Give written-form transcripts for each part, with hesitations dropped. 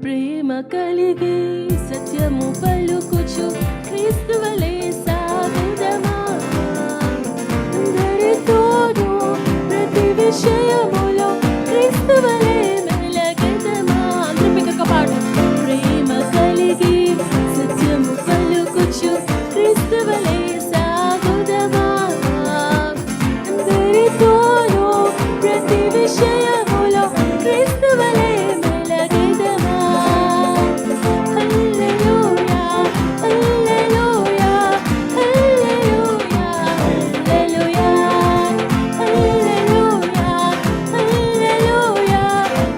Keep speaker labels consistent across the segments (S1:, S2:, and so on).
S1: ప్రేమ కలిగి సత్యము పలుకుచు క్రీస్తువలే సాగుదమా, అందరితోనూ ప్రతి విషయములో క్రీస్తువలే మెలగెదమా. అందరూ పికక పాడు. ప్రేమ కలిగి సత్యము పలుకుచు క్రీస్తువలే సాగుదమా, అందరితోనూ ప్రతి విషయములో క్రీస్తువలే మెలగెదమా. హల్లెలూయా హల్లెలూయా హల్లెలూయా హల్లెలూయా హల్లెలూయా హల్లెలూయా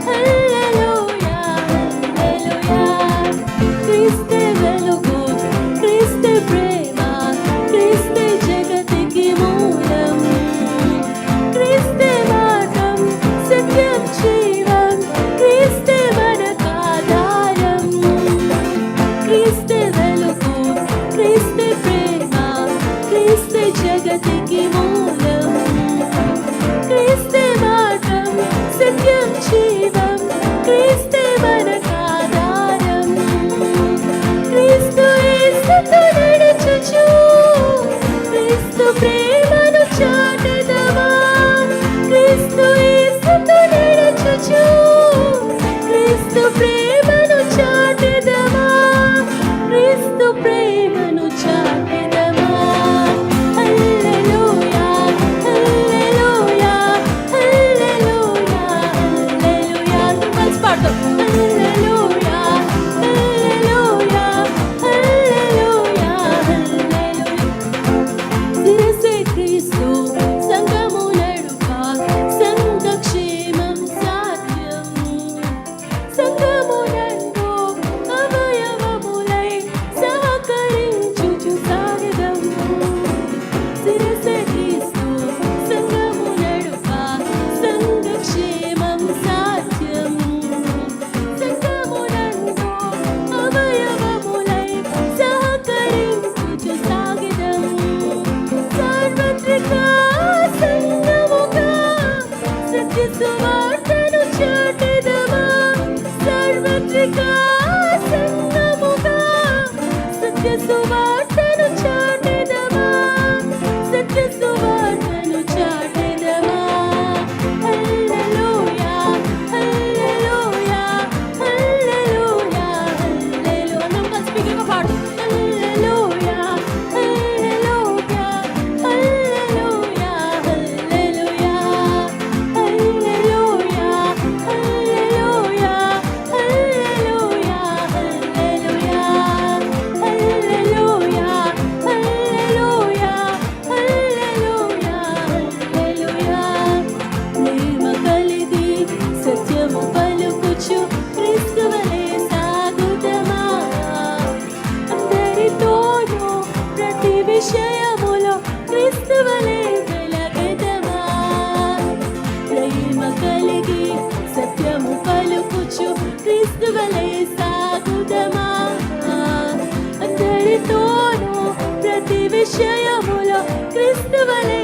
S1: హల్లెలూయా హల్లెలూయా. క్రీస్తే వెలుగు, క్రీస్తే ప్రేమ, క్రీస్తే జగతికి మూలం, క్రీస్తే మార్గం సత్యం జీవం, క్రీస్తే మనకాధారం. క్రీస్తే వెలుగు, క్రీస్తే ప్రేమ, క్రీస్తే జగతికి మూలం, క్రీస్తే మార్గం సత్యం జీవం, క్రీస్తే మనకాధారం. క్రీస్తు యేసుతో నడుచుచు క్రీస్తు ప్రేమను చాటెదమా, క్రీస్తు యేసుతో నడుచుచు క్రీస్తు ప్రేమను చాటెదమా, క్రీస్తు ప్రేమను చాటెదమా. హల్లెలూయా హల్లెలూయా హల్లెలూయా హల్లెలూయా. అందరూ కలిసి పాడతాం. హల్లెలూయా హల్లెలూయా హల్లెలూయా హల్లెలూయా. శిరసే క్రీస్తు సంఘము నడుప, సంఘక్షేమం సాధ్యం. సంఘమునందు అవయవములై సహకరించుచు సాగదం. శిరసే క్రీస్తు సంఘము నడుప, సంఘక్షేమం సాధ్యం. సంఘమునందు అవయవములై సహకరించుచు సాగదం. సార్వత్రిక సంఘముగా సత్య సువార్తను చాటెదమా, సార్వత్రిక సంఘముగా సత్య సువార్తను చాటెదమా, సత్య సువార్తను చాటెదమా. హల్లెలూయా హల్లెలూయా హల్లెలూయా హల్లెలూయా. అందరం కలిసి పికక పాడు. హల్లెలూయా హల్లెలూయా హల్లెలూయా హల్లెలూయా హల్లెలూయా హల్లెలూయా హల్లెలూయా హల్లెలూయా హల్లెలూయా హల్లెలూయా హల్లెలూయా హల్లెలూయా. ప్రేమ కలిగి సత్యము పలుకుచు క్రీస్తువలే సాగుదమా, అందరితోనూ ప్రతి విషయములో క్రీస్తువలే వెలగెదమా. ప్రేమ కలిగి సత్యము పలుకుచు క్రీస్తువలే సాగుదమా, అందరితోనూ ప్రతి విషయములో క్రీస్తువలే